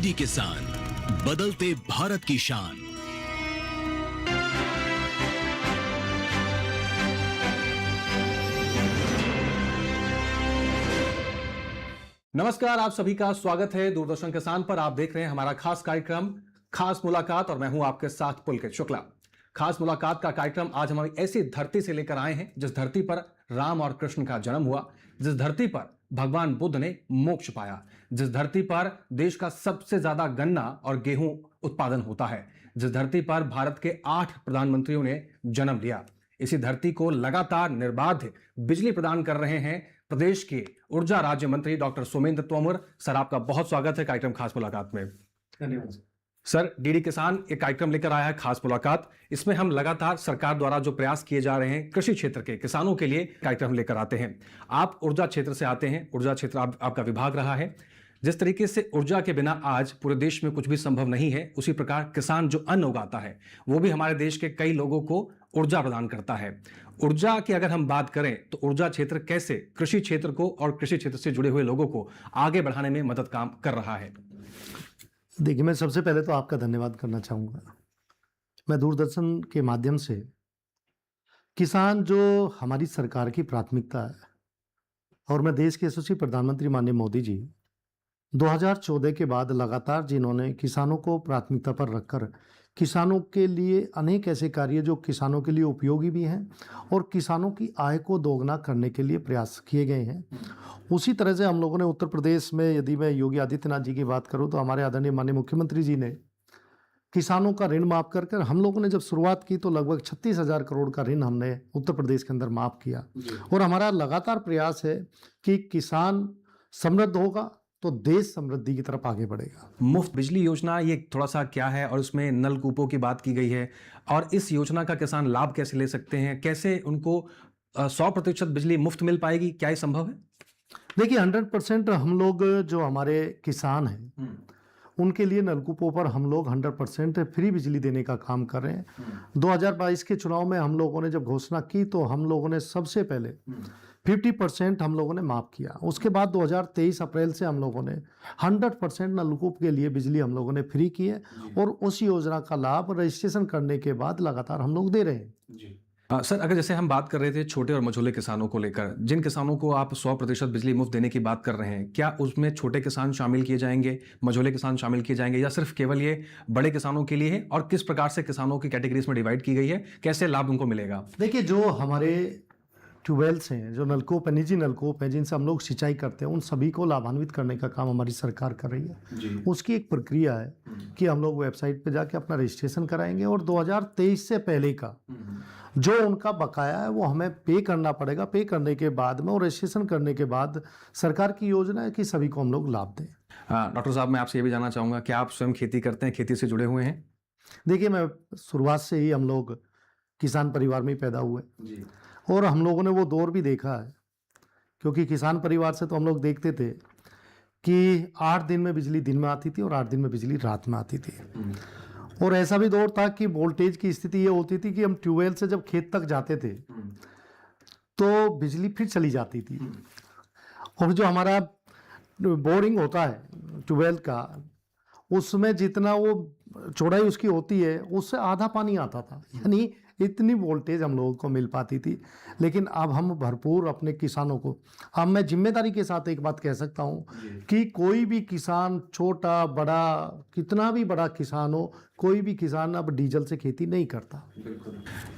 DD किसान, बदलते भारत की शान। नमस्कार, आप सभी का स्वागत है दूरदर्शन किसान पर। आप देख रहे हैं हमारा खास कार्यक्रम खास मुलाकात और मैं हूं आपके साथ पुलकित शुक्ला। खास मुलाकात का कार्यक्रम आज हमारी ऐसी धरती से लेकर आए हैं जिस धरती पर राम और कृष्ण का जन्म हुआ, जिस धरती पर भगवान बुद्ध ने मोक्ष पाया, जिस धरती पर देश का सबसे ज्यादा गन्ना और गेहूं उत्पादन होता है, जिस धरती पर भारत के 8 प्रधानमंत्रियों ने जन्म लिया। इसी धरती को लगातार निर्बाध बिजली प्रदान कर रहे हैं प्रदेश के ऊर्जा राज्य मंत्री डॉक्टर सोमेंद्र तोमर। सर, आपका बहुत स्वागत है कार्यक्रम खास मुलाकात में। धन्यवाद सर, डीडी किसान एक कार्यक्रम लेकर आया है खास मुलाकात। इसमें हम लगातार सरकार द्वारा जो प्रयास किए जा रहे हैं कृषि क्षेत्र के किसानों के लिए कार्यक्रम लेकर आते हैं। आप ऊर्जा क्षेत्र से आते हैं, ऊर्जा क्षेत्र आपका विभाग रहा है। जिस तरीके से ऊर्जा के बिना आज पूरे देश में कुछ भी संभव नहीं है, उसी प्रकार किसान जो अन्न उगाता है वो भी हमारे देश के कई लोगों को ऊर्जा प्रदान करता है। ऊर्जा की अगर हम बात करें तो ऊर्जा क्षेत्र कैसे कृषि क्षेत्र को और कृषि क्षेत्र से जुड़े हुए लोगों को आगे बढ़ाने में मदद काम कर रहा है? देखिए, मैं सबसे पहले तो आपका धन्यवाद करना चाहूँगा। मैं दूरदर्शन के माध्यम से किसान जो हमारी सरकार की प्राथमिकता है और मैं देश के यशस्वी प्रधानमंत्री माननीय मोदी जी 2014 के बाद लगातार जिन्होंने किसानों को प्राथमिकता पर रखकर किसानों के लिए अनेक ऐसे कार्य जो किसानों के लिए उपयोगी भी हैं और किसानों की आय को दोगुना करने के लिए प्रयास किए गए हैं, उसी तरह से हम लोगों ने उत्तर प्रदेश में, यदि मैं योगी आदित्यनाथ जी की बात करूं तो हमारे आदरणीय माननीय मुख्यमंत्री जी ने किसानों का ऋण माफ कर हम लोगों ने जब शुरुआत की तो लगभग 36,000 करोड़ का ऋण हमने उत्तर प्रदेश के अंदर माफ किया। और हमारा लगातार प्रयास है कि किसान समृद्ध होगा तो देश समृद्धि की तरफ आगे बढ़ेगा। मुफ्त बिजली योजना ये थोड़ा सा क्या है और उसमें नलकूपों की बात की गई है, और इस योजना का किसान लाभ कैसे ले सकते हैं, कैसे उनको 100% बिजली मुफ्त मिल पाएगी, क्या ये संभव है? देखिए, 100% हम लोग जो हमारे किसान हैं उनके लिए नलकूपों पर हम लोग 100% फ्री बिजली देने का काम कर रहे हैं। 2022 के चुनाव में हम लोगों ने जब घोषणा की तो हम लोगों ने सबसे पहले 50% हम लोगों ने माफ किया। उसके बाद 2023 अप्रैल से हम लोगों ने 100% नलकूप के लिए बिजली हम लोगों ने फ्री की है और उस योजना का लाभ रजिस्ट्रेशन करने के बाद लगातार हम लोग दे रहे हैं। सर, अगर जैसे हम बात कर रहे थे छोटे और मझोले किसानों को लेकर, जिन किसानों को आप 100% बिजली मुफ्त देने की बात कर रहे हैं, क्या उसमें छोटे किसान शामिल किए जाएंगे, मझोले किसान शामिल किए जाएंगे, या सिर्फ केवल ये बड़े किसानों के लिए है? और किस प्रकार से किसानों की कैटेगरीज में डिवाइड की गई है, कैसे लाभ उनको मिलेगा? देखिए, जो हमारे ट्यूबवेल्स हैं, जो नलकूप है, निजी नलकूप है जिनसे हम लोग सिंचाई करते हैं, उन सभी को लाभान्वित करने का काम हमारी सरकार कर रही है। उसकी एक प्रक्रिया है कि हम लोग वेबसाइट पे जाके अपना रजिस्ट्रेशन कराएंगे और 2023 से पहले का जो उनका बकाया है वो हमें पे करना पड़ेगा। पे करने के बाद में और रजिस्ट्रेशन करने के बाद सरकार की योजना है कि सभी को हम लोग लाभ दें। डॉक्टर साहब, मैं आपसे ये भी जानना चाहूँगा, क्या आप स्वयं खेती करते हैं, खेती से जुड़े हुए हैं? देखिए, मैं शुरुआत से ही हम लोग किसान परिवार में ही पैदा हुए और हम लोगों ने वो दौर भी देखा है, क्योंकि किसान परिवार से तो हम लोग देखते थे कि 8 दिन में बिजली दिन में आती थी और 8 दिन में बिजली रात में आती थी। और ऐसा भी दौर था कि वोल्टेज की स्थिति ये होती थी कि हम ट्यूबवेल से जब खेत तक जाते थे तो बिजली फिर चली जाती थी। और जो हमारा बोरिंग होता है ट्यूबवेल का, उसमें जितना वो चौड़ाई उसकी होती है उससे आधा पानी आता था, यानी इतनी वोल्टेज हम लोगों को मिल पाती थी। लेकिन अब हम भरपूर अपने किसानों को, अब मैं जिम्मेदारी के साथ एक बात कह सकता हूँ कि कोई भी किसान, छोटा बड़ा, कितना भी बड़ा किसान हो, कोई भी किसान अब डीजल से खेती नहीं करता।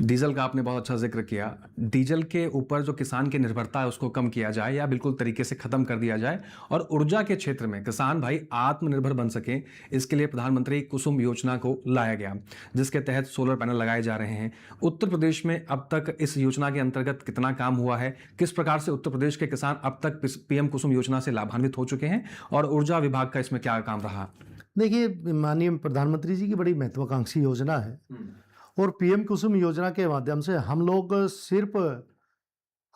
डीजल का आपने बहुत अच्छा जिक्र किया। डीजल के ऊपर जो किसान की निर्भरता है उसको कम किया जाए या बिल्कुल तरीके से खत्म कर दिया जाए और ऊर्जा के क्षेत्र में किसान भाई आत्मनिर्भर बन सके, इसके लिए प्रधानमंत्री कुसुम योजना को लाया गया, जिसके तहत सोलर पैनल लगाए जा रहे हैं। उत्तर प्रदेश में अब तक इस योजना के अंतर्गत कितना काम हुआ है, किस प्रकार से उत्तर प्रदेश के किसान अब तक पीएम कुसुम योजना से लाभान्वित हो चुके हैं और ऊर्जा विभाग का इसमें क्या काम रहा? देखिए, माननीय प्रधानमंत्री जी की बड़ी महत्वाकांक्षी योजना है और पीएम कुसुम योजना के माध्यम से हम लोग सिर्फ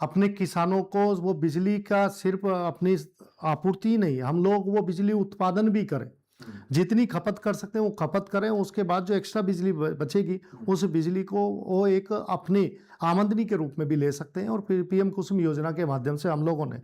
अपने किसानों को वो बिजली का सिर्फ अपनी आपूर्ति नहीं, हम लोग वो बिजली उत्पादन भी करें, जितनी खपत कर सकते हैं वो खपत करें। उसके बाद जो एक्स्ट्रा बिजली बचेगी उस बिजली को वो एक अपनी आमदनी के रूप में भी ले सकते हैं। और फिर पीएम कुसुम योजना के माध्यम से हम लोगों ने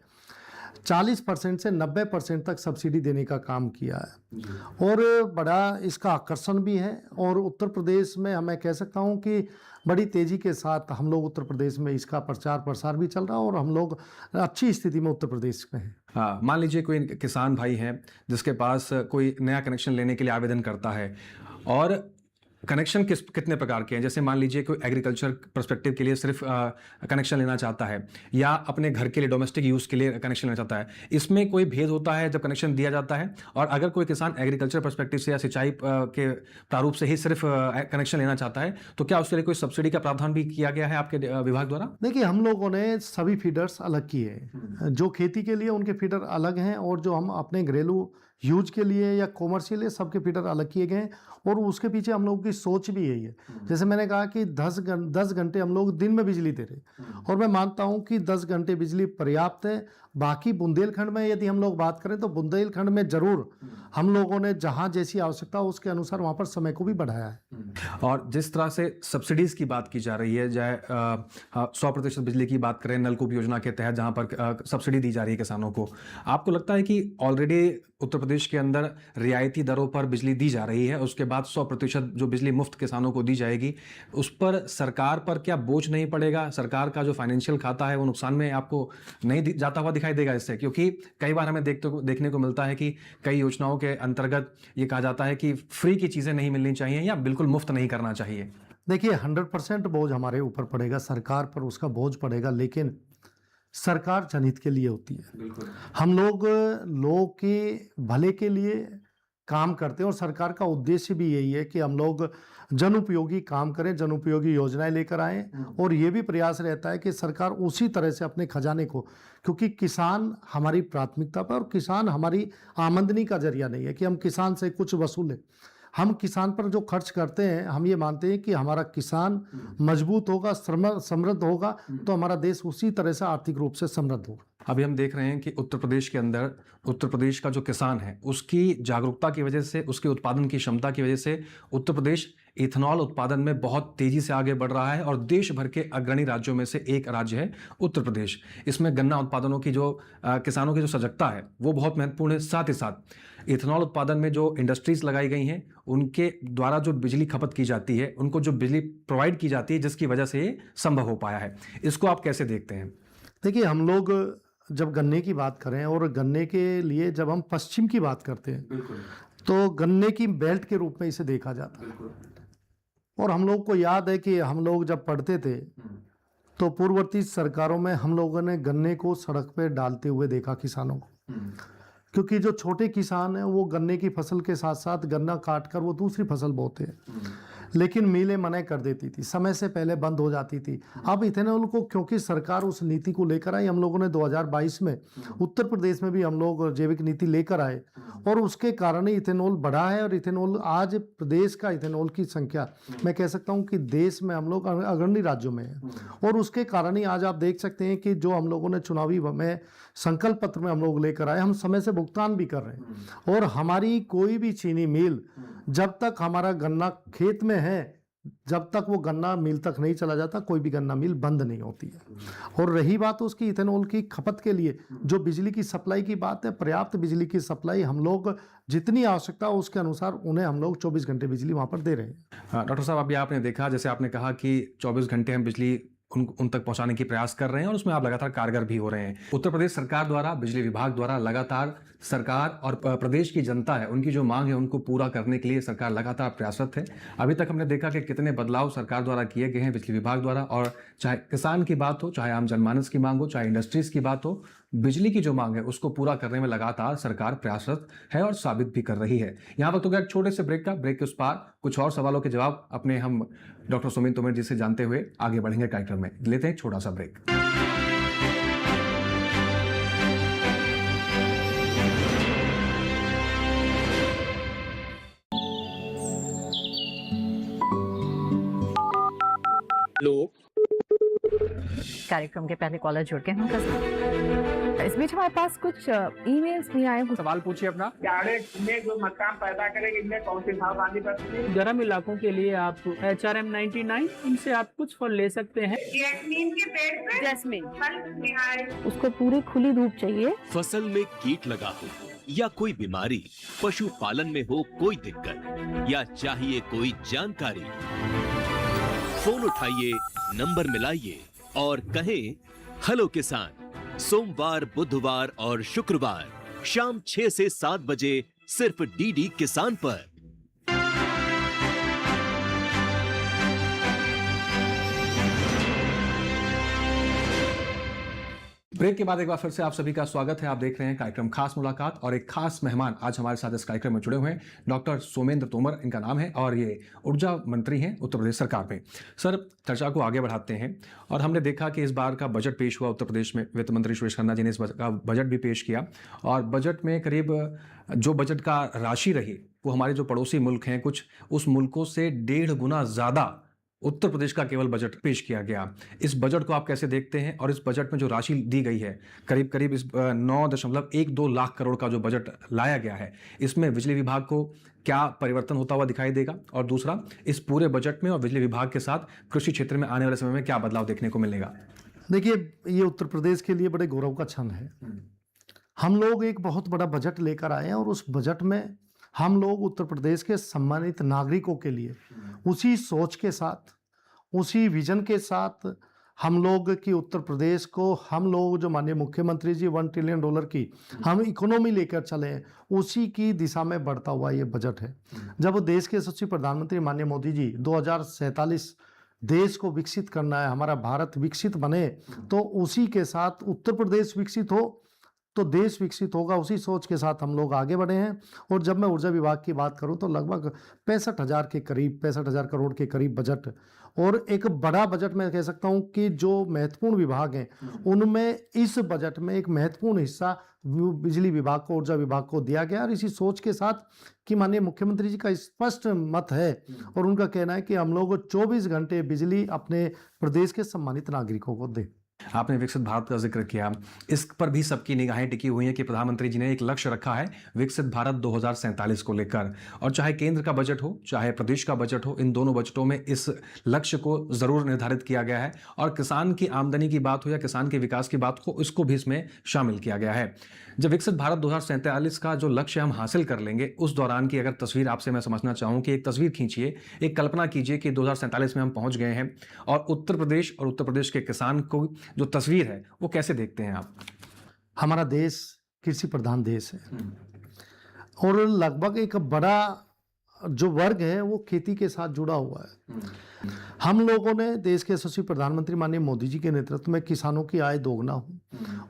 40% से 90% तक सब्सिडी देने का काम किया है और बड़ा इसका आकर्षण भी है। और उत्तर प्रदेश में मैं कह सकता हूं कि बड़ी तेज़ी के साथ हम लोग उत्तर प्रदेश में इसका प्रचार प्रसार भी चल रहा है और हम लोग अच्छी स्थिति में उत्तर प्रदेश में हैं। हाँ, मान लीजिए कोई किसान भाई है जिसके पास कोई नया कनेक्शन लेने के लिए आवेदन करता है और कनेक्शन कितने प्रकार के हैं, जैसे मान लीजिए कोई एग्रीकल्चर पर्सपेक्टिव के लिए सिर्फ कनेक्शन लेना चाहता है या अपने घर के लिए डोमेस्टिक यूज़ के लिए कनेक्शन लेना चाहता है, इसमें कोई भेद होता है जब कनेक्शन दिया जाता है? और अगर कोई किसान एग्रीकल्चर पर्सपेक्टिव से या सिंचाई के प्रारूप से ही सिर्फ कनेक्शन लेना चाहता है तो क्या उसके लिए कोई सब्सिडी का प्रावधान भी किया गया है आपके विभाग द्वारा? देखिए, हम लोगों ने सभी फीडर्स अलग किए हैं। जो खेती के लिए उनके फीडर अलग हैं और जो हम अपने घरेलू यूज के लिए या कॉमर्शियल है सबके फीडर अलग किए गए हैं और उसके पीछे हम लोगों की सोच भी यही है। जैसे मैंने कहा कि 10 घंटे हम लोग दिन में बिजली दे रहे और मैं मानता हूं कि 10 घंटे बिजली पर्याप्त है। बाकी बुंदेलखंड में यदि हम लोग बात करें तो बुंदेलखंड में जरूर हम लोगों ने जहां जैसी आवश्यकता हो उसके अनुसार वहां पर समय को भी बढ़ाया है। और जिस तरह से सब्सिडीज की बात की जा रही है, चाहे 100% बिजली की बात करें नलकूप योजना के तहत जहां पर सब्सिडी दी जा रही है किसानों को, आपको लगता है कि ऑलरेडी उत्तर प्रदेश के अंदर रियायती दरों पर बिजली दी जा रही है, उसके बाद 100% जो बिजली मुफ्त किसानों को दी जाएगी, उस पर सरकार पर क्या बोझ नहीं पड़ेगा? सरकार का जो फाइनेंशियल खाता है वो नुकसान में आपको नहीं जाता हुआ दिखाई देगा इससे? क्योंकि कई बार हमें देखने को मिलता है कि कई योजनाओं के अंतर्गत ये कहा जाता है कि फ्री की चीज़ें नहीं मिलनी चाहिए या बिल्कुल मुफ्त नहीं करना चाहिए। देखिए, 100% बोझ हमारे ऊपर पड़ेगा, सरकार पर उसका बोझ पड़ेगा, लेकिन सरकार जनहित के लिए होती है। हम लोग के भले के लिए काम करते हैं और सरकार का उद्देश्य भी यही है कि हम लोग जन उपयोगी काम करें, जन उपयोगी योजनाएं लेकर आएं और ये भी प्रयास रहता है कि सरकार उसी तरह से अपने खजाने को, क्योंकि किसान हमारी प्राथमिकता पर और किसान हमारी आमदनी का जरिया नहीं है कि हम किसान से कुछ वसूलें। हम किसान पर जो खर्च करते हैं, हम ये मानते हैं कि हमारा किसान मजबूत होगा, समृद्ध होगा तो हमारा देश उसी तरह से आर्थिक रूप से समृद्ध होगा। अभी हम देख रहे हैं कि उत्तर प्रदेश के अंदर उत्तर प्रदेश का जो किसान है उसकी जागरूकता की वजह से, उसके उत्पादन की क्षमता की वजह से उत्तर प्रदेश इथेनॉल उत्पादन में बहुत तेजी से आगे बढ़ रहा है और देश भर के अग्रणी राज्यों में से एक राज्य है उत्तर प्रदेश। इसमें गन्ना उत्पादनों की जो किसानों की जो सजगता है वो बहुत महत्वपूर्ण है। साथ ही साथ इथेनॉल उत्पादन में जो इंडस्ट्रीज लगाई गई हैं उनके द्वारा जो बिजली खपत की जाती है, उनको जो बिजली प्रोवाइड की जाती है, जिसकी वजह से ये संभव हो पाया है। इसको आप कैसे देखते हैं? देखिए, हम लोग जब गन्ने की बात करें और गन्ने के लिए जब हम पश्चिम की बात करते हैं तो गन्ने की बेल्ट के रूप में इसे देखा जाता है। और हम लोग को याद है कि हम लोग जब पढ़ते थे तो पूर्ववर्ती सरकारों में हम लोगों ने गन्ने को सड़क पे डालते हुए देखा किसानों को, क्योंकि जो छोटे किसान हैं वो गन्ने की फसल के साथ साथ गन्ना काट कर वो दूसरी फसल बोते हैं, लेकिन मिलें मना कर देती थी, समय से पहले बंद हो जाती थी। अब इथेनॉल को क्योंकि सरकार उस नीति को लेकर आई, हम लोगों ने 2022 में उत्तर प्रदेश में भी हम लोग जैविक नीति लेकर आए और उसके कारण ही इथेनॉल बढ़ा है। और इथेनॉल आज प्रदेश का इथेनॉल की संख्या मैं कह सकता हूं कि देश में हम लोग अग्रणी राज्यों में है और उसके कारण ही आज आप देख सकते हैं कि जो हम लोगों ने चुनावी में संकल्प पत्र में हम लोग लेकर आए, हम समय से भुगतान भी कर रहे हैं। और हमारी कोई भी चीनी मिल जब तक हमारा गन्ना खेत में है, जब तक वो गन्ना मिल तक नहीं चला जाता, कोई भी गन्ना मिल बंद नहीं होती है। और रही बात उसकी इथेनॉल की खपत के लिए जो बिजली की सप्लाई की बात है, पर्याप्त बिजली की सप्लाई हम लोग जितनी आवश्यकता हो उसके अनुसार उन्हें हम लोग 24 घंटे बिजली वहां पर दे रहे हैं। डॉक्टर साहब, अभी आपने देखा, जैसे आपने कहा कि 24 घंटे हम बिजली उन तक पहुंचाने की प्रयास कर रहे हैं और उसमें आप लगातार कारगर भी हो रहे हैं। उत्तर प्रदेश सरकार द्वारा, बिजली विभाग द्वारा लगातार सरकार और प्रदेश की जनता है उनकी जो मांग है उनको पूरा करने के लिए सरकार लगातार प्रयासरत है। अभी तक हमने देखा कि कितने बदलाव सरकार द्वारा किए गए हैं बिजली विभाग द्वारा, और चाहे किसान की बात हो, चाहे आम जनमानस की मांग हो, चाहे इंडस्ट्रीज की बात हो, बिजली की जो मांग है उसको पूरा करने में लगातार सरकार प्रयासरत है और साबित भी कर रही है। यहाँ पर तो क्या एक छोटे से ब्रेक के उस पार कुछ और सवालों के जवाब अपने हम डॉक्टर सुमित तोमर जी से जानते हुए आगे बढ़ेंगे कार्यक्रम में। लेते हैं छोटा सा ब्रेक। कार्यक्रम के पहले कॉलर जुड़ गए हैं। इस बीच हमारे पास कुछ ईमेल्स भी आए। सवाल पूछिए अपना। कैडेट में जो मकान पैदा करेंगे इनमें कौन सी सावधानी बरतनी है? गर्म इलाकों के लिए आप HRM 99 इनसे आप कुछ फल ले सकते हैं। जैस्मीन के पेड़ पे जैस्मिन, फल निहाय। उसको पूरी खुली धूप चाहिए। फसल में कीट लगा हो या कोई बीमारी, पशुपालन में हो कोई दिक्कत या चाहिए कोई जानकारी, फोन उठाइए, नंबर मिलाइए और कहें हेलो किसान। सोमवार, बुधवार और शुक्रवार शाम 6 से 7 बजे सिर्फ DD किसान पर। ब्रेक के बाद एक बार फिर से आप सभी का स्वागत है। आप देख रहे हैं कार्यक्रम खास मुलाकात और एक खास मेहमान आज हमारे साथ इस कार्यक्रम में जुड़े हुए हैं। डॉक्टर सोमेंद्र तोमर इनका नाम है और ये ऊर्जा मंत्री हैं उत्तर प्रदेश सरकार में। सर, चर्चा को आगे बढ़ाते हैं और हमने देखा कि इस बार का बजट पेश हुआ उत्तर प्रदेश में। वित्त मंत्री सुरेश खन्ना जी ने इस बजट भी पेश किया और बजट में करीब जो बजट का राशि रही वो हमारे जो पड़ोसी मुल्क हैं कुछ उस मुल्कों से 1.5 गुना ज़्यादा उत्तर प्रदेश का केवल बजट पेश किया गया। इस बजट को आप कैसे देखते हैं और इस बजट में जो राशि दी गई है करीब करीब इस 9.12 लाख करोड़ का जो बजट लाया गया है, इसमें बिजली विभाग को क्या परिवर्तन होता हुआ दिखाई देगा? और दूसरा, इस पूरे बजट में और बिजली विभाग के साथ कृषि क्षेत्र में आने वाले समय में क्या बदलाव देखने को मिलेगा? देखिए, ये उत्तर प्रदेश के लिए बड़े गौरव का क्षण है। हम लोग एक बहुत बड़ा बजट लेकर आए हैं और उस बजट में हम लोग उत्तर प्रदेश के सम्मानित नागरिकों के लिए उसी सोच के साथ, उसी विजन के साथ हम लोग कि उत्तर प्रदेश को हम लोग जो माननीय मुख्यमंत्री जी $1 ट्रिलियन की हम इकोनॉमी लेकर चले हैं, उसी की दिशा में बढ़ता हुआ ये बजट है। जब देश के यशस्वी प्रधानमंत्री माननीय मोदी जी 2047 देश को विकसित करना है, हमारा भारत विकसित बने, तो उसी के साथ उत्तर प्रदेश विकसित हो तो देश विकसित होगा, उसी सोच के साथ हम लोग आगे बढ़े हैं। और जब मैं ऊर्जा विभाग की बात करूं तो लगभग 65,000 करोड़ के करीब बजट और एक बड़ा बजट मैं कह सकता हूं कि जो महत्वपूर्ण विभाग हैं उनमें इस बजट में एक महत्वपूर्ण हिस्सा बिजली विभाग को, ऊर्जा विभाग को दिया गया। और इसी सोच के साथ कि माननीय मुख्यमंत्री जी का स्पष्ट मत है और उनका कहना है कि हम लोग 24 घंटे बिजली अपने प्रदेश के सम्मानित नागरिकों को दें। आपने विकसित भारत का जिक्र किया, इस पर भी सबकी निगाहें टिकी हुई हैं कि प्रधानमंत्री जी ने एक लक्ष्य रखा है विकसित भारत 2047 को लेकर। और चाहे केंद्र का बजट हो चाहे प्रदेश का बजट हो, इन दोनों बजटों में इस लक्ष्य को जरूर निर्धारित किया गया है और किसान की आमदनी की बात हो या किसान के विकास की बात हो, इसको भी इसमें शामिल किया गया है। जब विकसित भारत 2047 का जो लक्ष्य हम हासिल कर लेंगे, उस दौरान की अगर तस्वीर आपसे मैं समझना चाहूँ कि एक तस्वीर खींचिए, एक कल्पना कीजिए कि 2047 में हम पहुँच गए हैं और उत्तर प्रदेश के किसान को जो तस्वीर है वो कैसे देखते हैं आप? हमारा देश कृषि प्रधान देश है और लगभग एक बड़ा जो वर्ग है वो खेती के साथ जुड़ा हुआ है। हम लोगों ने देश के यशस्वी प्रधानमंत्री माननीय मोदी जी के नेतृत्व में किसानों की आय दोगुना हो,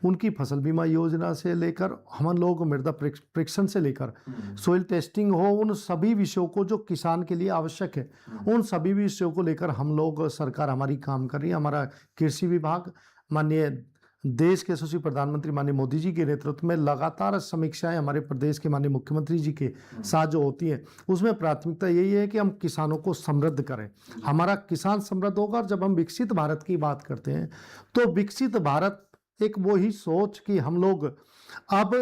उनकी फसल बीमा योजना से लेकर हम लोग मृदा परीक्षण से लेकर सोइल टेस्टिंग हो, उन सभी विषयों को जो किसान के लिए आवश्यक है, उन सभी विषयों को लेकर हम लोग, सरकार हमारी काम कर रही है। हमारा कृषि विभाग माननीय देश के यशस्वी प्रधानमंत्री माननीय मोदी जी के नेतृत्व में लगातार समीक्षाएं हमारे प्रदेश के माननीय मुख्यमंत्री जी के साथ जो होती हैं, उसमें प्राथमिकता यही है कि हम किसानों को समृद्ध करें। हमारा किसान समृद्ध होगा। और जब हम विकसित भारत की बात करते हैं तो विकसित भारत एक वो ही सोच कि हम लोग अब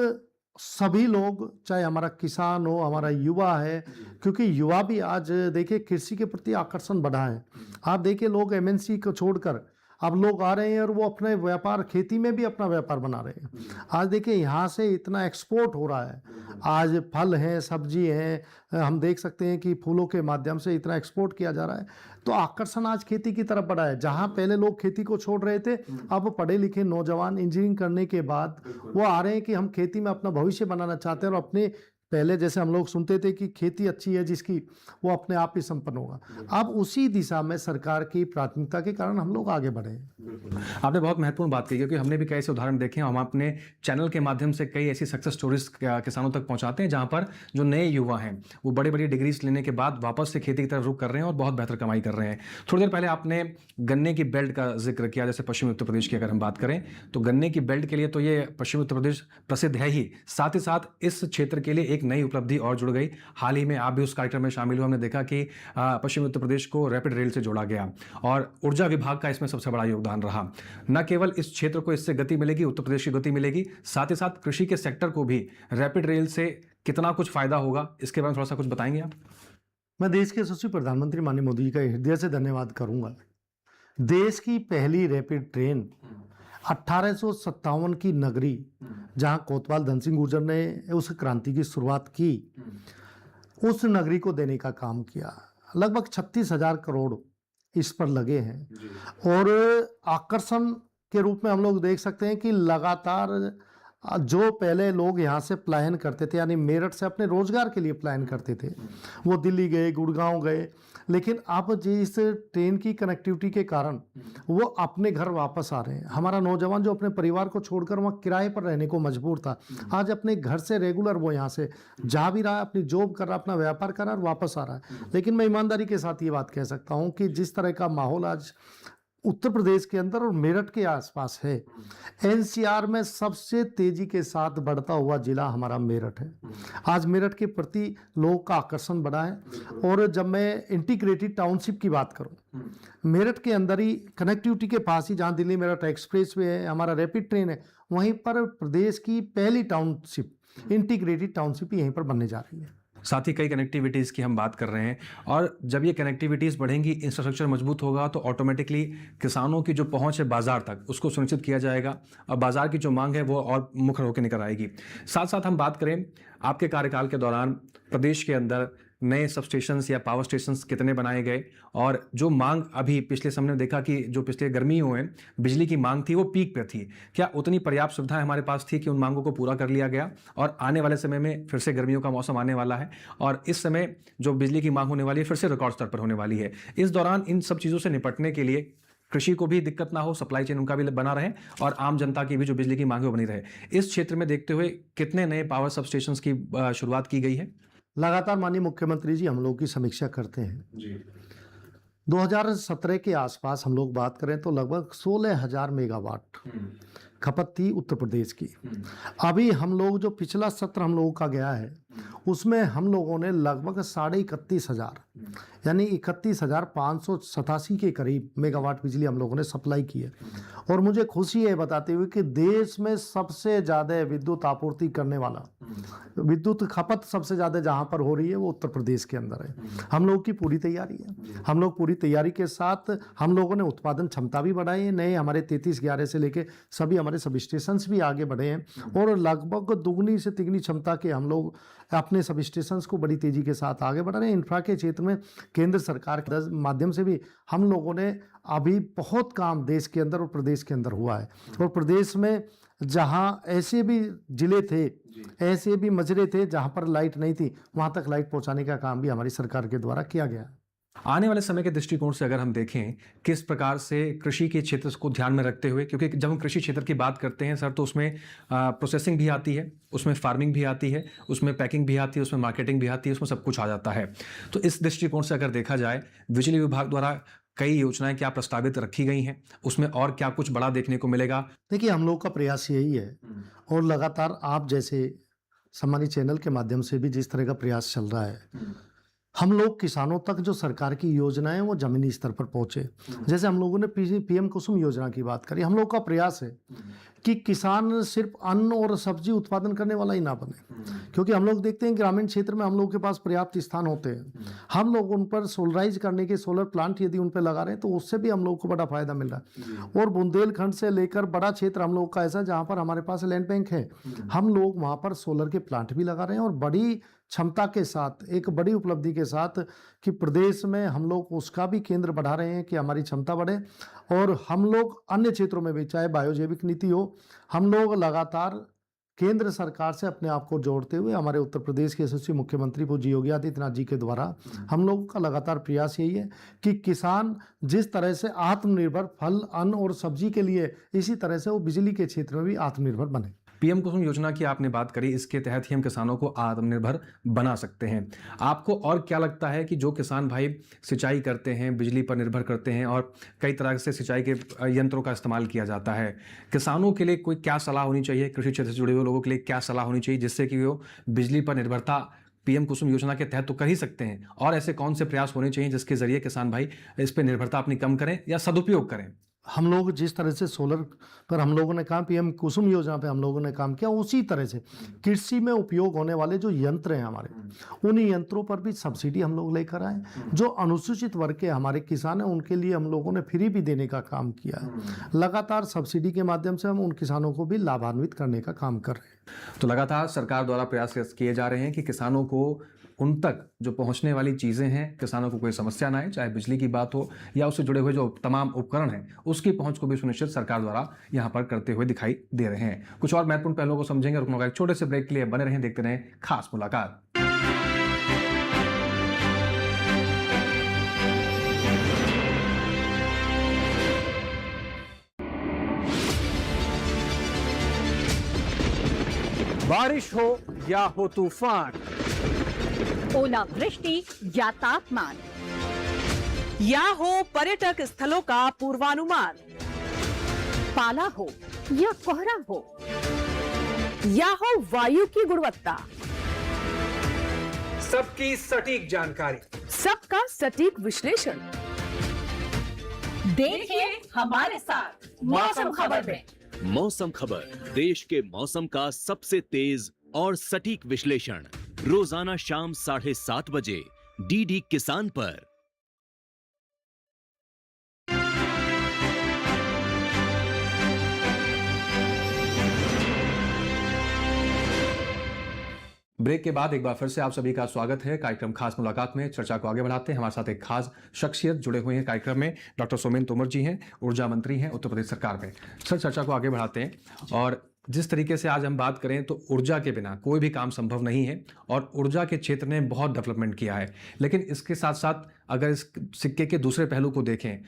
सभी लोग, चाहे हमारा किसान हो, हमारा युवा है, क्योंकि युवा भी आज देखिए कृषि के प्रति आकर्षण बढ़ा है। आप देखिए लोग MNC को छोड़कर अब लोग आ रहे हैं और वो अपने व्यापार, खेती में भी अपना व्यापार बना रहे हैं। आज देखिए यहाँ से इतना एक्सपोर्ट हो रहा है, आज फल हैं, सब्जी हैं, हम देख सकते हैं कि फूलों के माध्यम से इतना एक्सपोर्ट किया जा रहा है। तो आकर्षण आज खेती की तरफ बढ़ा है। जहाँ पहले लोग खेती को छोड़ रहे थे, अब पढ़े लिखे नौजवान इंजीनियरिंग करने के बाद वो आ रहे हैं कि हम खेती में अपना भविष्य बनाना चाहते हैं और अपने, पहले जैसे हम लोग सुनते थे कि खेती अच्छी है जिसकी, वो अपने आप ही संपन्न होगा। अब उसी दिशा में सरकार की प्राथमिकता के कारण हम लोग आगे बढ़े हैं। आपने बहुत महत्वपूर्ण बात की, क्योंकि हमने भी कई ऐसे उदाहरण देखे हैं। हम अपने चैनल के माध्यम से कई ऐसी सक्सेस स्टोरीज किसानों तक पहुंचाते हैं जहां पर जो नए युवा हैं वो बड़ी बड़ी डिग्रीज लेने के बाद वापस से खेती की तरफ रुख कर रहे हैं और बहुत बेहतर कमाई कर रहे हैं। थोड़ी देर पहले आपने गन्ने की बेल्ट का जिक्र किया। जैसे पश्चिमी उत्तर प्रदेश की अगर हम बात करें तो गन्ने की बेल्ट के लिए तो ये पश्चिमी उत्तर प्रदेश प्रसिद्ध है ही, साथ ही साथ इस क्षेत्र के लिए एक नई उपलब्धि और जुड़ गई। हाल ही में आप भी उस कार्यक्रम में शामिल हुए। हमने देखा कि पश्चिमी उत्तर प्रदेश को रैपिड रेल से जोड़ा गया और ऊर्जा विभाग का इसमें सबसे बड़ा योगदान रहा। न केवल इस क्षेत्र को इससे गति मिलेगी, उत्तर प्रदेश की गति मिलेगी, साथ ही साथ कृषि के सेक्टर को भी रैपिड रेल से कितना कुछ फायदा होगा, इसके बारे में थोड़ा सा कुछ बताएंगे आप? मैं देश के यशस्वी प्रधानमंत्री माननीय मोदी जी का हृदय से धन्यवाद करूंगा। देश की पहली रैपिड ट्रेन 1857 की नगरी, जहां कोतवाल धन सिंह गुर्जर ने उस क्रांति की शुरुआत की, उस नगरी को देने का काम किया। लगभग 36,000 करोड़ इस पर लगे हैं और आकर्षण के रूप में हम लोग देख सकते हैं कि लगातार जो पहले लोग यहाँ से पलायन करते थे, यानी मेरठ से अपने रोजगार के लिए पलायन करते थे, वो दिल्ली गए, गुड़गांव गए, लेकिन अब जिस ट्रेन की कनेक्टिविटी के कारण वो अपने घर वापस आ रहे हैं। हमारा नौजवान जो अपने परिवार को छोड़कर वहाँ किराए पर रहने को मजबूर था, आज अपने घर से रेगुलर वो यहाँ से जा भी रहा है, अपनी जॉब कर रहा है, अपना व्यापार कर रहा है और वापस आ रहा है। लेकिन मैं ईमानदारी के साथ ये बात कह सकता हूँ कि जिस तरह का माहौल आज उत्तर प्रदेश के अंदर और मेरठ के आसपास है, एनसीआर में सबसे तेजी के साथ बढ़ता हुआ जिला हमारा मेरठ है। आज मेरठ के प्रति लोगों का आकर्षण बढ़ा है। और जब मैं इंटीग्रेटेड टाउनशिप की बात करूं, मेरठ के अंदर ही कनेक्टिविटी के पास ही जहां दिल्ली मेरठ एक्सप्रेस वे है, हमारा रैपिड ट्रेन है, वहीं पर प्रदेश की पहली टाउनशिप, इंटीग्रेटेड टाउनशिप यहीं पर बनने जा रही है। साथ ही कई कनेक्टिविटीज़ की हम बात कर रहे हैं और जब ये कनेक्टिविटीज़ बढ़ेंगी, इंफ्रास्ट्रक्चर मजबूत होगा तो ऑटोमेटिकली किसानों की जो पहुंच है बाजार तक, उसको सुनिश्चित किया जाएगा और बाजार की जो मांग है वो और मुखर होकर निकल आएगी। साथ साथ हम बात करें आपके कार्यकाल के दौरान प्रदेश के अंदर नए सब स्टेशंस या पावर स्टेशंस कितने बनाए गए और जो मांग अभी पिछले समय में देखा कि जो पिछले गर्मियों में बिजली की मांग थी वो पीक पे थी, क्या उतनी पर्याप्त सुविधाएं हमारे पास थी कि उन मांगों को पूरा कर लिया गया? और आने वाले समय में फिर से गर्मियों का मौसम आने वाला है और इस समय जो बिजली की मांग होने वाली है फिर से रिकॉर्ड स्तर पर होने वाली है। इस दौरान इन सब चीज़ों से निपटने के लिए कृषि को भी दिक्कत ना हो, सप्लाई चेन उनका भी बना रहे और आम जनता की भी जो बिजली की मांग है वो बनी रहे, इस क्षेत्र में देखते हुए कितने नए पावर सब स्टेशन की शुरुआत की गई है? लगातार माननीय मुख्यमंत्री जी हम लोग की समीक्षा करते हैं जी। 2017 के आसपास हम लोग बात करें तो लगभग 16,000 मेगावाट खपत थी उत्तर प्रदेश की। अभी हम लोग जो पिछला सत्र हम लोगों का गया है उसमें हम लोगों ने लगभग 31,500 यानी 31,587 के करीब मेगावाट बिजली हम लोगों ने सप्लाई की है। और मुझे खुशी है बताते हुए कि देश में सबसे ज़्यादा विद्युत आपूर्ति करने वाला, विद्युत खपत सबसे ज़्यादा जहाँ पर हो रही है वो उत्तर प्रदेश के अंदर है। हम लोग की पूरी तैयारी है, हम लोग पूरी तैयारी के साथ हम लोगों ने उत्पादन क्षमता भी बढ़ाई है। नए हमारे 3311 से लेके सभी हमारे सब स्टेशन भी आगे बढ़े हैं और लगभग दुगनी से तिगनी क्षमता के हम लोग अपने सब स्टेशन को बड़ी तेजी के साथ आगे बढ़ रहे हैं। इंफ्रा के क्षेत्र में केंद्र सरकार के माध्यम से भी हम लोगों ने अभी बहुत काम देश के अंदर और प्रदेश के अंदर हुआ है। और प्रदेश में जहां ऐसे भी जिले थे, ऐसे भी मजरे थे जहां पर लाइट नहीं थी, वहां तक लाइट पहुंचाने का काम भी हमारी सरकार के द्वारा किया गया। आने वाले समय के दृष्टिकोण से अगर हम देखें किस प्रकार से कृषि के क्षेत्र को ध्यान में रखते हुए, क्योंकि जब हम कृषि क्षेत्र की बात करते हैं सर तो उसमें प्रोसेसिंग भी आती है, उसमें फार्मिंग भी आती है, उसमें पैकिंग भी आती है, उसमें मार्केटिंग भी आती है, उसमें सब कुछ आ जाता है। तो इस दृष्टिकोण से अगर देखा जाए, बिजली विभाग द्वारा कई योजनाएं क्या प्रस्तावित रखी गई हैं, उसमें और क्या कुछ बड़ा देखने को मिलेगा? देखिए हम लोग का प्रयास यही है और लगातार आप जैसे सम्मानित चैनल के माध्यम से भी जिस तरह का प्रयास चल रहा है, हम लोग किसानों तक जो सरकार की योजनाएं वो जमीनी स्तर पर पहुंचे। जैसे हम लोगों ने पीएम कुसुम योजना की बात करी, हम लोग का प्रयास है कि किसान सिर्फ अन्न और सब्जी उत्पादन करने वाला ही ना बने, क्योंकि हम लोग देखते हैं ग्रामीण क्षेत्र में हम लोग के पास पर्याप्त स्थान होते हैं। हम लोग उन पर सोलराइज करने के सोलर प्लांट यदि उन पर लगा रहे हैं तो उससे भी हम लोग को बड़ा फायदा मिल रहा है। और बुंदेलखंड से लेकर बड़ा क्षेत्र हम लोग का ऐसा जहाँ पर हमारे पास लैंड बैंक है, हम लोग वहाँ पर सोलर के प्लांट भी लगा रहे हैं और बड़ी क्षमता के साथ, एक बड़ी उपलब्धि के साथ कि प्रदेश में हम लोग उसका भी केंद्र बढ़ा रहे हैं कि हमारी क्षमता बढ़े। और हम लोग अन्य क्षेत्रों में भी, चाहे बायोजैविक नीति हो, हम लोग लगातार केंद्र सरकार से अपने आप को जोड़ते हुए हमारे उत्तर प्रदेश के यशस्वी मुख्यमंत्री पूज्य योगी आदित्यनाथ जी के द्वारा हम लोगों का लगातार प्रयास यही है कि किसान जिस तरह से आत्मनिर्भर फल, अन्न और सब्जी के लिए, इसी तरह से वो बिजली के क्षेत्र में भी आत्मनिर्भर बने। पीएम कुसुम योजना की आपने बात करी, इसके तहत ही हम किसानों को आत्मनिर्भर बना सकते हैं। आपको और क्या लगता है कि जो किसान भाई सिंचाई करते हैं, बिजली पर निर्भर करते हैं और कई तरह से सिंचाई के यंत्रों का इस्तेमाल किया जाता है, किसानों के लिए कोई क्या सलाह होनी चाहिए, कृषि क्षेत्र से जुड़े हुए लोगों के लिए क्या सलाह होनी चाहिए जिससे कि वो बिजली पर निर्भरता पीएम कुसुम योजना के तहत तो कर ही सकते हैं, और ऐसे कौन से प्रयास होने चाहिए जिसके जरिए किसान भाई इस पर निर्भरता अपनी कम करें या सदुपयोग करें? हम लोग जिस तरह से सोलर पर हम लोगों ने काम, पीएम कुसुम योजना पे हम लोगों ने काम किया, उसी तरह से कृषि में उपयोग होने वाले जो यंत्र हैं हमारे, उन यंत्रों पर भी सब्सिडी हम लोग लेकर आए। जो अनुसूचित वर्ग के हमारे किसान हैं उनके लिए हम लोगों ने फ्री भी देने का काम किया है। लगातार सब्सिडी के माध्यम से हम उन किसानों को भी लाभान्वित करने का काम कर रहे हैं। तो लगातार सरकार द्वारा प्रयास किए जा रहे हैं कि किसानों को उन तक जो पहुंचने वाली चीज़ें हैं, किसानों को कोई समस्या ना आए, चाहे बिजली की बात हो या उससे जुड़े हुए जो तमाम उपकरण हैं, उसकी पहुंच को भी सुनिश्चित सरकार द्वारा यहां पर करते हुए दिखाई दे रहे हैं। कुछ और महत्वपूर्ण पहलुओं को समझेंगे, रुकना होगा एक छोटे से ब्रेक के लिए। बने रहें, देखते रहें खास मुलाकात। बारिश हो या हो तूफान, ओलावृष्टि या तापमान, या हो पर्यटक स्थलों का पूर्वानुमान, पाला हो या कोहरा हो, या हो वायु की गुणवत्ता, सबकी सटीक जानकारी, सबका सटीक विश्लेषण। देखिए हमारे साथ मौसम खबर में। मौसम खबर, देश के मौसम का सबसे तेज और सटीक विश्लेषण, रोजाना शाम 7:30 बजे डीडी किसान पर। ब्रेक के बाद एक बार फिर से आप सभी का स्वागत है कार्यक्रम खास मुलाकात में। चर्चा को आगे बढ़ाते हैं। हमारे साथ एक खास शख्सियत जुड़े हुए हैं कार्यक्रम में। डॉक्टर सोमेन तोमर जी हैं, ऊर्जा मंत्री हैं उत्तर प्रदेश सरकार में। सर, चर्चा को आगे बढ़ाते हैं, और जिस तरीके से आज हम बात करें तो ऊर्जा के बिना कोई भी काम संभव नहीं है, और ऊर्जा के क्षेत्र ने बहुत डेवलपमेंट किया है। लेकिन इसके साथ साथ अगर इस सिक्के के दूसरे पहलू को देखें,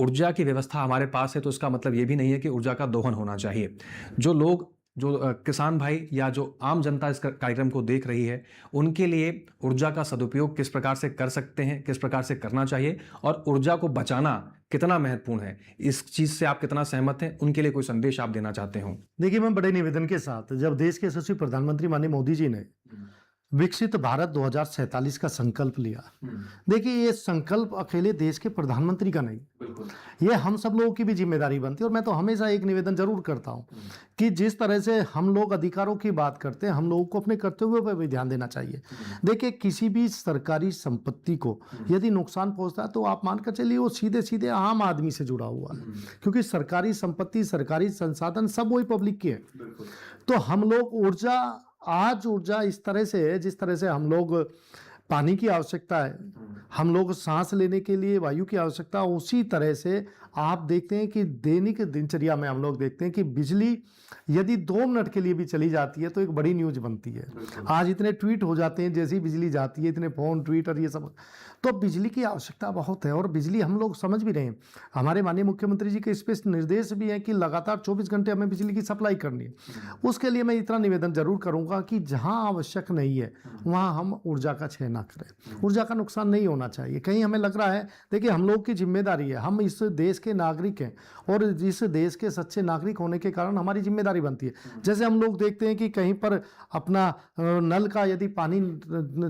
ऊर्जा की व्यवस्था हमारे पास है तो इसका मतलब ये भी नहीं है कि ऊर्जा का दोहन होना चाहिए। जो किसान भाई या जो आम जनता इस कार्यक्रम को देख रही है, उनके लिए ऊर्जा का सदुपयोग किस प्रकार से कर सकते हैं, किस प्रकार से करना चाहिए, और ऊर्जा को बचाना कितना महत्वपूर्ण है, इस चीज से आप कितना सहमत हैं, उनके लिए कोई संदेश आप देना चाहते हो? देखिए, मैं बड़े निवेदन के साथ, जब देश के यशस्वी प्रधानमंत्री माननीय मोदी जी ने विकसित भारत 2047 का संकल्प लिया, देखिए ये संकल्प अकेले देश के प्रधानमंत्री का नहीं, ये हम सब लोगों की भी जिम्मेदारी बनती है। और मैं तो हमेशा एक निवेदन जरूर करता हूं कि जिस तरह से हम लोग अधिकारों की बात करते हैं, हम लोगों को अपने कर्तव्यों पर भी ध्यान देना चाहिए। देखिए, किसी भी सरकारी संपत्ति को यदि नुकसान पहुंचता है तो आप मानकर चलिए वो सीधे सीधे आम आदमी से जुड़ा हुआ है, क्योंकि सरकारी संपत्ति, सरकारी संसाधन सब वही पब्लिक के हैं। तो हम लोग ऊर्जा इस तरह से है, जिस तरह से हम लोग पानी की आवश्यकता है, हम लोग सांस लेने के लिए वायु की आवश्यकता, उसी तरह से आप देखते हैं कि दैनिक दिनचर्या में हम लोग देखते हैं कि बिजली यदि 2 मिनट के लिए भी चली जाती है तो एक बड़ी न्यूज बनती है। आज इतने ट्वीट हो जाते हैं जैसी बिजली जाती है, इतने फोन, ट्वीट और ये सब। तो बिजली की आवश्यकता बहुत है, और बिजली हम लोग समझ भी रहे हैं। हमारे माननीय मुख्यमंत्री जी के स्पष्ट निर्देश भी हैं कि लगातार 24 घंटे हमें बिजली की सप्लाई करनी है। उसके लिए मैं इतना निवेदन जरूर करूंगा कि जहां आवश्यक नहीं है वहां हम ऊर्जा का क्षय ना करें। ऊर्जा का नुकसान नहीं होना चाहिए। कहीं हमें लग रहा है, देखिए हम लोग की जिम्मेदारी है, हम इस देश के नागरिक हैं, और इस देश के सच्चे नागरिक होने के कारण हमारी जिम्मेदारी बनती है। जैसे हम लोग देखते हैं कि कहीं पर अपना नल का यदि पानी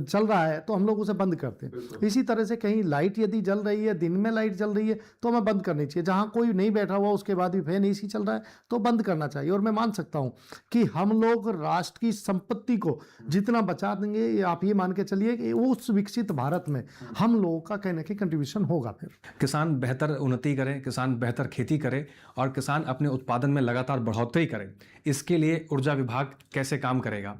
चल रहा है तो हम लोग उसे बंद करते हैं। इसी तरह से कहीं लाइट यदि जल रही है, दिन में लाइट जल रही है तो हमें बंद करनी चाहिए। जहां कोई नहीं बैठा हुआ उसके बाद भी फैन एसी चल रहा है तो बंद करना चाहिए। और मैं मान सकता हूं कि हम लोग राष्ट्र की संपत्ति को जितना बचा देंगे, आप ये मान के चलिए कि उस विकसित भारत में हम लोगों का कहीं ना कहीं कंट्रीब्यूशन होगा। फिर किसान बेहतर उन्नति करें, किसान बेहतर खेती करे, और किसान अपने उत्पादन में लगातार बढ़ोतरी करें, इसके लिए ऊर्जा विभाग कैसे काम करेगा?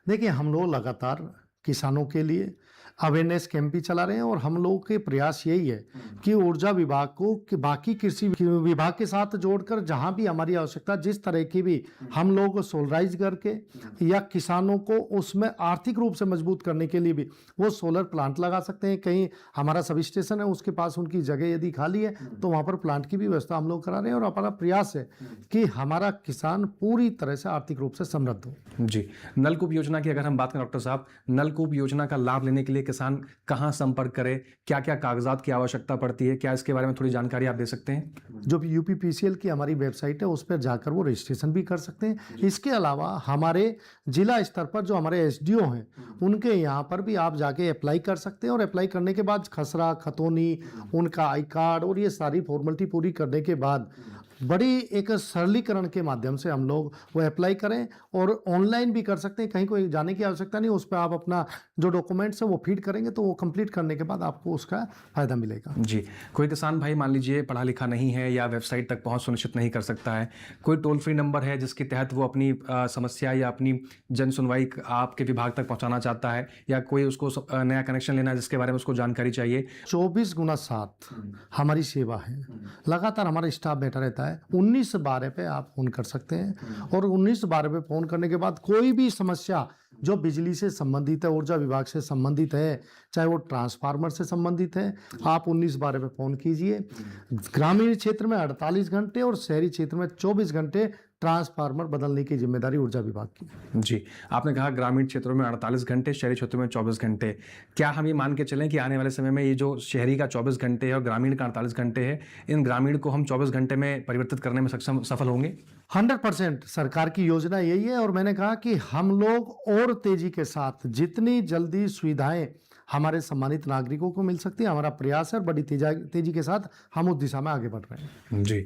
देखिए, हम लोग लगातार किसानों के लिए अवेयरनेस कैंप भी चला रहे हैं। और हम लोगों के प्रयास यही है कि ऊर्जा विभाग को कि बाकी कृषि विभाग के साथ जोड़कर जहां भी हमारी आवश्यकता, जिस तरह की भी हम लोग सोलराइज करके या किसानों को उसमें आर्थिक रूप से मजबूत करने के लिए भी वो सोलर प्लांट लगा सकते हैं। कहीं हमारा सब स्टेशन है, उसके पास उनकी जगह यदि खाली है तो वहां पर प्लांट की भी व्यवस्था हम लोग करा रहे हैं। और हमारा प्रयास है कि हमारा किसान पूरी तरह से आर्थिक रूप से समृद्ध हो। जी, नलकूप योजना की अगर हम बात करें डॉक्टर साहब, नलकूप योजना का लाभ लेने के लिए किसान कहाँ संपर्क करे, क्या क्या कागजात की आवश्यकता पड़ती है, क्या इसके बारे में थोड़ी जानकारी आप दे सकते हैं? जो यूपीपीसीएल की हमारी वेबसाइट है उस पर जाकर वो रजिस्ट्रेशन भी कर सकते हैं। इसके अलावा हमारे जिला स्तर पर जो हमारे एसडीओ हैं उनके यहाँ पर भी आप जाके अप्लाई कर सकते हैं। और अप्लाई करने के बाद खसरा, खतौनी, उनका आई कार्ड और ये सारी फॉर्मेलिटी पूरी करने के बाद बड़ी एक सरलीकरण के माध्यम से हम लोग वो अप्लाई करें। और ऑनलाइन भी कर सकते हैं, कहीं कोई जाने की आवश्यकता नहीं। उस पर आप अपना जो डॉक्यूमेंट्स है वो फीड करेंगे तो वो कंप्लीट करने के बाद आपको उसका फ़ायदा मिलेगा। जी, कोई किसान भाई मान लीजिए पढ़ा लिखा नहीं है या वेबसाइट तक पहुंच सुनिश्चित नहीं कर सकता है, कोई टोल फ्री नंबर है जिसके तहत वो अपनी समस्या या अपनी जन सुनवाई आपके विभाग तक पहुंचाना चाहता है, या कोई उसको नया कनेक्शन लेना है जिसके बारे में उसको जानकारी चाहिए? 24x7 हमारी सेवा है, लगातार हमारा स्टाफ बैठा रहता है। 1912 पे आप फोन कर सकते हैं। और 1912 पे फोन करने के बाद कोई भी समस्या जो बिजली से संबंधित है, ऊर्जा विभाग से संबंधित है, चाहे वो ट्रांसफार्मर से संबंधित है, आप 1912 पे फोन कीजिए। ग्रामीण क्षेत्र में 48 घंटे और शहरी क्षेत्र में 24 घंटे ट्रांसफार्मर बदलने की जिम्मेदारी ऊर्जा विभाग की। जी, आपने कहा ग्रामीण क्षेत्रों में 48 घंटे, शहरी क्षेत्रों में 24 घंटे। क्या हम ये मान के चलें कि आने वाले समय में ये जो शहरी का 24 घंटे है और ग्रामीण का 48 घंटे है, इन ग्रामीण को हम 24 घंटे में परिवर्तित करने में सफल होंगे? 100% सरकार की योजना यही है। और मैंने कहा कि हम लोग और तेजी के साथ जितनी जल्दी सुविधाएं हमारे सम्मानित नागरिकों को मिल सकती है, हमारा प्रयास है। और बड़ी तेजी के साथ हम उस दिशा में आगे बढ़ रहे हैं। जी,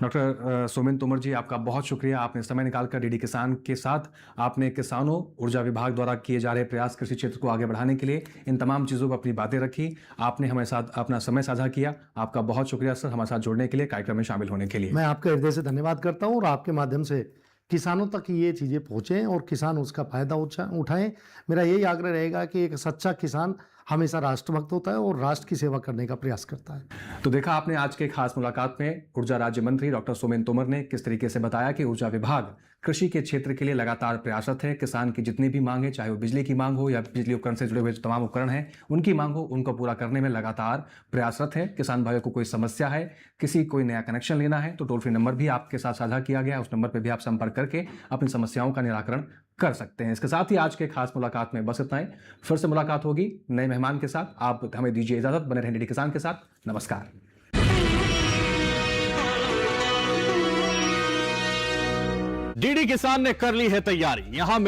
डॉक्टर सोमेन तोमर जी, आपका बहुत शुक्रिया। आपने समय निकालकर डीडी किसान के साथ आपने किसानों, ऊर्जा विभाग द्वारा किए जा रहे प्रयास, कृषि क्षेत्र को आगे बढ़ाने के लिए इन तमाम चीज़ों पर अपनी बातें रखी। आपने हमारे साथ अपना समय साझा किया। आपका बहुत शुक्रिया सर, हमारे साथ जुड़ने के लिए, कार्यक्रम में शामिल होने के लिए। मैं आपके हृदय से धन्यवाद करता हूँ। और आपके माध्यम से किसानों तक ये चीज़ें पहुँचें और किसान उसका फायदा उठाएं। मेरा यही आग्रह रहेगा कि एक सच्चा किसान हमेशा राष्ट्रभक्त होता है और राष्ट्र की सेवा करने का प्रयास करता है। तो देखा आपने आज के खास मुलाकात में ऊर्जा राज्य मंत्री डॉक्टर सोमेन तोमर ने किस तरीके से बताया कि ऊर्जा विभाग कृषि के क्षेत्र के लिए लगातार प्रयासरत है। किसान की जितनी भी मांग है, चाहे वो बिजली की मांग हो या बिजली उपकरण से जुड़े हुए तमाम उपकरण हैं, उनकी मांग हो, उनको पूरा करने में लगातार प्रयासरत है। किसान भाइयों को कोई समस्या है, कोई नया कनेक्शन लेना है, तो टोल फ्री नंबर भी आपके साथ साझा किया गया है। उस नंबर पर भी आप संपर्क करके अपनी समस्याओं का निराकरण कर सकते हैं। इसके साथ ही आज के खास मुलाकात में बस इतना ही। फिर से मुलाकात होगी नए मेहमान के साथ। आप हमें दीजिए इजाजत। बने रहें डीडी किसान के साथ। नमस्कार। डीडी किसान ने कर ली है तैयारी। यहां मिले